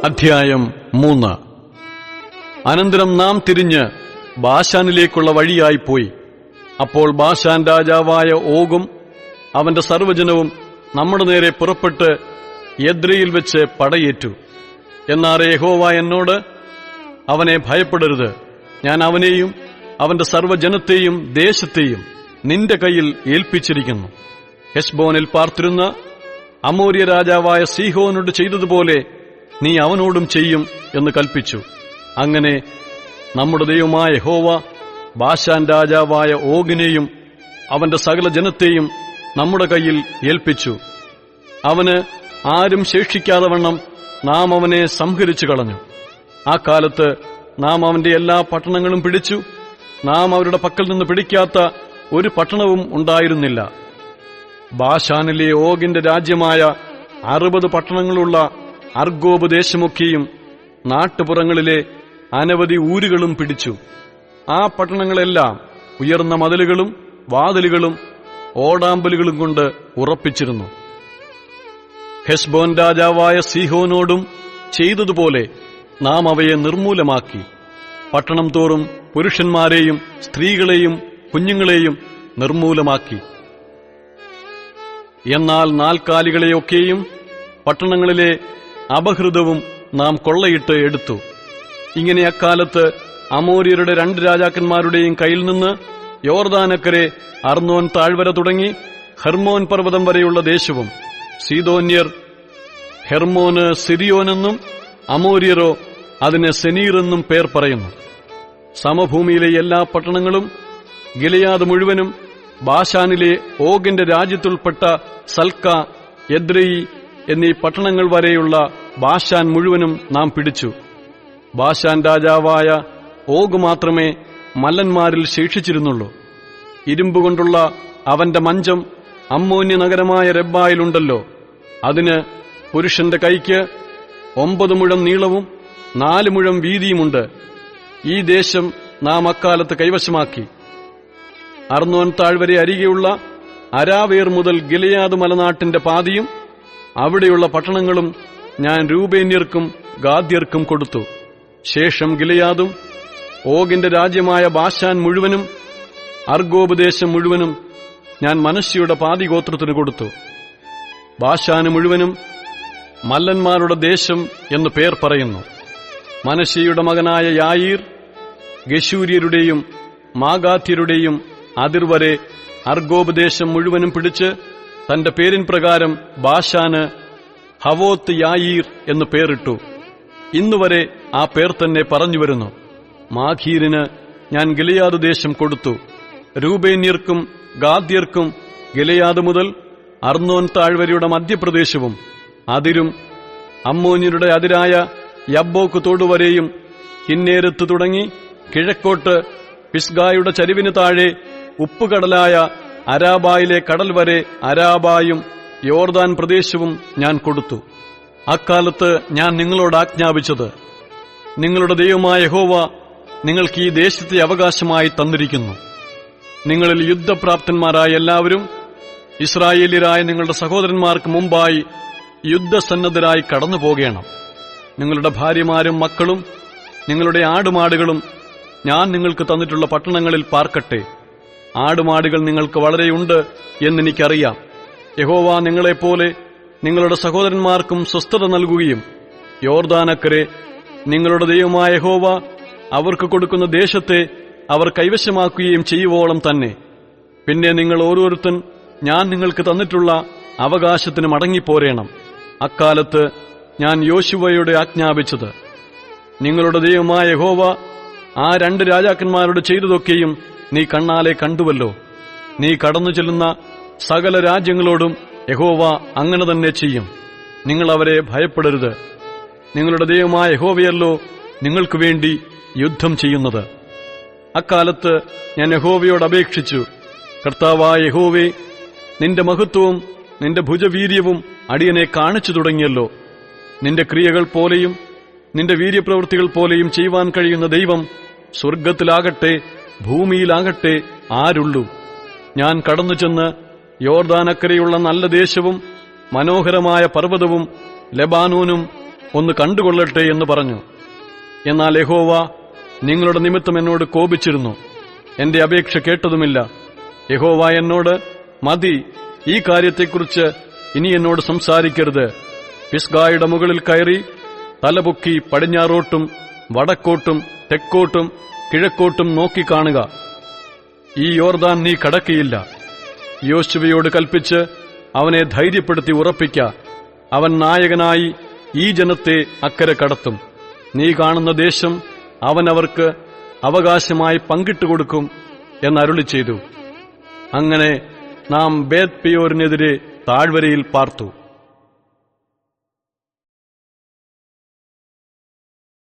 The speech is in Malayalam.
അധ്യായം 3. അനന്തരം നാം തിരിഞ്ഞ് ബാശാനിലേക്കുള്ള വഴിയായി പോയി. അപ്പോൾ ബാശാൻ രാജാവായ ഓഗും അവന്റെ സർവ്വജനവും നമ്മുടെ നേരെ പുറപ്പെട്ട് എദ്രയിൽ വെച്ച് പടയേറ്റു. എന്നാൽ യഹോവ എന്നോട്, അവനെ ഭയപ്പെടരുത്, ഞാൻ അവനെയും അവന്റെ സർവ്വജനത്തെയും ദേശത്തെയും നിന്റെ കയ്യിൽ ഏൽപ്പിച്ചിരിക്കുന്നു. ഹെശ്ബോനിൽ പാർത്തിരുന്ന അമോര്യ രാജാവായ സീഹോനോട് ചെയ്തതുപോലെ നീ അവനോടും ചെയ്യും എന്ന് കൽപ്പിച്ചു. അങ്ങനെ നമ്മുടെ ദൈവമായ യഹോവ ബാശാൻ രാജാവായ ഓഗിനെയും അവന്റെ സകല ജനത്തെയും നമ്മുടെ കയ്യിൽ ഏൽപ്പിച്ചു. അവന് ആരും ശേഷിക്കാതെ വണ്ണം നാം അവനെ സംഹരിച്ചു കളഞ്ഞു. ആ കാലത്ത് നാം അവന്റെ എല്ലാ പട്ടണങ്ങളും പിടിച്ചു. നാം അവരുടെ പക്കൽ നിന്ന് പിടിക്കാത്ത ഒരു പട്ടണവും ഉണ്ടായിരുന്നില്ല. ബാശാനിലെ ഓഗിന്റെ രാജ്യമായ 60 പട്ടണങ്ങളുള്ള അർഗോബ് ദേശമൊക്കെയും നാട്ടുപുറങ്ങളിലെ അനവധി ഊരുകളും പിടിച്ചു. ആ പട്ടണങ്ങളെല്ലാം ഉയർന്ന മതിലുകളും വാതിലുകളും ഓടാമ്പലുകളും കൊണ്ട് ഉറപ്പിച്ചിരുന്നു. ഹെശ്ബോൻ രാജാവായ സീഹോനോടും ചെയ്തതുപോലെ നാം അവയെ നിർമൂലമാക്കി. പട്ടണം തോറും പുരുഷന്മാരെയും സ്ത്രീകളെയും കുഞ്ഞുങ്ങളെയും നിർമൂലമാക്കി. എന്നാൽ നാൽക്കാലികളെയൊക്കെയും പട്ടണങ്ങളിലെ അപഹൃതവും നാം കൊള്ളയിട്ട് എടുത്തു. ഇങ്ങനെ അക്കാലത്ത് അമോര്യരുടെ 2 രാജാക്കന്മാരുടെയും കയ്യിൽ നിന്ന് യോർദാനക്കരെ അർന്നോൻ താഴ്വര തുടങ്ങി ഹെർമോൻ പർവ്വതം വരെയുള്ള ദേശവും, സീദോന്യർ ഹെർമോന് സിരിയോനെന്നും അമോര്യരോ അതിന് സെനീർ എന്നും പേർ പറയുന്നു. സമഭൂമിയിലെ എല്ലാ പട്ടണങ്ങളും ഗിലെയാദ് മുഴുവനും ബാശാനിലെ ഓഗിന്റെ രാജ്യത്തുൾപ്പെട്ട സൽക്ക, എദ്രയി എന്നീ പട്ടണങ്ങൾ വരെയുള്ള ബാശാൻ മുഴുവനും നാം പിടിച്ചു. ബാശാൻ രാജാവായ ഓഗ് മാത്രമേ മല്ലന്മാരിൽ ശേഷിച്ചിരുന്നുള്ളൂ. ഇരുമ്പുകൊണ്ടുള്ള അവന്റെ മഞ്ചം അമ്മോന്യ നഗരമായ രബ്ബായിലുണ്ടല്ലോ. അതിന് പുരുഷന്റെ കൈക്ക് 9 മുഴം നീളവും 4 മുഴം വീതിയുമുണ്ട്. ഈ ദേശം നാം അക്കാലത്ത് കൈവശമാക്കി. അർന്നോൻ താഴ്വരെ അരികെയുള്ള അരാവേർ മുതൽ ഗിലെയാദ് മലനാട്ടിന്റെ പാതിയും അവിടെയുള്ള പട്ടണങ്ങളും ഞാൻ രൂബേന്യർക്കും ഗാദ്യർക്കും കൊടുത്തു. ശേഷം ഗിലെയാദും ഓഗിന്റെ രാജ്യമായ ബാശാൻ മുഴുവനും അർഗോബ് ദേശം മുഴുവനും ഞാൻ മനശ്ശെയുടെ പാതിഗോത്രത്തിന് കൊടുത്തു. ബാശാന് മുഴുവനും മല്ലന്മാരുടെ ദേശം എന്ന് പേർ പറയുന്നു. മനശ്ശെയുടെ മകനായ യായീർ ഗെശൂര്യരുടെയും മാഗാത്യരുടെയും അതിർവരെ അർഗോബ് ദേശം മുഴുവനും പിടിച്ച് തന്റെ പേരിൻ പ്രകാരം ബാശാന് ഹവോത്ത് യായീർ എന്ന് പേരിട്ടു. ഇന്നുവരെ ആ പേർ തന്നെ പറഞ്ഞുവരുന്നു. മാഖീരിന് ഞാൻ ഗിലെയാദ് ദേശം കൊടുത്തു. രൂബേന്യർക്കും ഗാദ്യർക്കും ഗിലെയാദ് മുതൽ അർന്നോൻ താഴ്വരയുടെ മധ്യപ്രദേശവും അതിരും അമ്മോന്യരുടെ അതിരായ യബ്ബോക്ക് തോടുവരെയും കിന്നേരത്ത് തുടങ്ങി കിഴക്കോട്ട് പിസ്ഗായുടെ ചരിവിന് താഴെ ഉപ്പുകടലായ അരാബായിലെ കടൽ വരെ അരാബായും യോർദാൻ പ്രദേശവും ഞാൻ കൊടുത്തു. അക്കാലത്ത് ഞാൻ നിങ്ങളോട് ആജ്ഞാപിച്ചത്, നിങ്ങളുടെ ദൈവമായ യഹോവ നിങ്ങൾക്ക് ഈ ദേശത്തെ അവകാശമായി തന്നിരിക്കുന്നു. നിങ്ങളിൽ യുദ്ധപ്രാപ്തന്മാരായ എല്ലാവരും ഇസ്രായേല്യരായ നിങ്ങളുടെ സഹോദരന്മാർക്ക് മുമ്പായി യുദ്ധസന്നദ്ധരായി കടന്നുപോകേണം. നിങ്ങളുടെ ഭാര്യമാരും മക്കളും നിങ്ങളുടെ ആടുമാടുകളും ഞാൻ നിങ്ങൾക്ക് തന്നിട്ടുള്ള പട്ടണങ്ങളിൽ പാർക്കട്ടെ. ആടുമാടുകൾ നിങ്ങൾക്ക് വളരെയുണ്ട് എന്നെനിക്കറിയാം. യഹോവ നിങ്ങളെപ്പോലെ നിങ്ങളുടെ സഹോദരന്മാർക്കും സ്വസ്ഥത നൽകുകയും യോർദാനക്കരെ നിങ്ങളുടെ ദൈവമായ യഹോവ അവർക്ക് കൊടുക്കുന്ന ദേശത്തെ അവർ കൈവശമാക്കുകയും ചെയ്യുവോളം തന്നെ. പിന്നെ നിങ്ങൾ ഓരോരുത്തൻ ഞാൻ നിങ്ങൾക്ക് തന്നിട്ടുള്ള അവകാശത്തിന് മടങ്ങിപ്പോരേണം. അക്കാലത്ത് ഞാൻ യോശുവയോട് ആജ്ഞാപിച്ചത്, നിങ്ങളുടെ ദൈവമായ യഹോവ ആ 2 രാജാക്കന്മാരോട് ചെയ്തതൊക്കെയും നീ കണ്ണാലെ കണ്ടുവല്ലോ. നീ കടന്നു ചെല്ലുന്ന സകല രാജ്യങ്ങളോടും യഹോവ അങ്ങനെ തന്നെ ചെയ്യും. നിങ്ങൾ അവരെ ഭയപ്പെടരുത്. നിങ്ങളുടെ ദൈവമായ യഹോവയല്ലോ നിങ്ങൾക്ക് വേണ്ടി യുദ്ധം ചെയ്യുന്നത്. അക്കാലത്ത് ഞാൻ യഹോവയോട് അപേക്ഷിച്ചു, കർത്താവായ യഹോവേ, നിന്റെ മഹത്വവും നിന്റെ ഭുജവീര്യവും അടിയനെ കാണിച്ചു തുടങ്ങിയല്ലോ. നിന്റെ ക്രിയകൾ പോലെയും നിന്റെ വീര്യപ്രവൃത്തികൾ പോലെയും ചെയ്യുവാൻ കഴിയുന്ന ദൈവം സ്വർഗ്ഗത്തിലാകട്ടെ ഭൂമിയിലാകട്ടെ ആരുള്ളൂ? ഞാൻ കടന്നു ചെന്ന് യോർദാനക്കരെയുള്ള നല്ല ദേശവും മനോഹരമായ പർവ്വതവും ലെബാനോനും ഒന്ന് കണ്ടുകൊള്ളട്ടെ എന്ന് പറഞ്ഞു. എന്നാൽ യഹോവ നിങ്ങളുടെ നിമിത്തം എന്നോട് കോപിച്ചിരുന്നു, എന്റെ അപേക്ഷ കേട്ടതുമില്ല. യഹോവ എന്നോട്, മതി, ഈ കാര്യത്തെക്കുറിച്ച് ഇനി എന്നോട് സംസാരിക്കരുത്. പിസ്ഗായുടെ മുകളിൽ കയറി തലപൊക്കി പടിഞ്ഞാറോട്ടും വടക്കോട്ടും തെക്കോട്ടും കിഴക്കോട്ടും നോക്കിക്കാണുക. ഈ യോർദാൻ നീ കടക്കിയില്ല. യോശുവയോട് കൽപ്പിച്ച് അവനെ ധൈര്യപ്പെടുത്തി ഉറപ്പിക്ക. അവൻ നായകനായി ഈ ജനത്തെ അക്കരെ കടത്തും. നീ കാണുന്ന ദേശം അവൻ അവർക്ക് അവകാശമായി പങ്കിട്ടുകൊടുക്കും എന്നരുളി ചെയ്തു. അങ്ങനെ നാം ബേത് പെയോരിനെതിരെ താഴ്വരയിൽ പാർത്തു.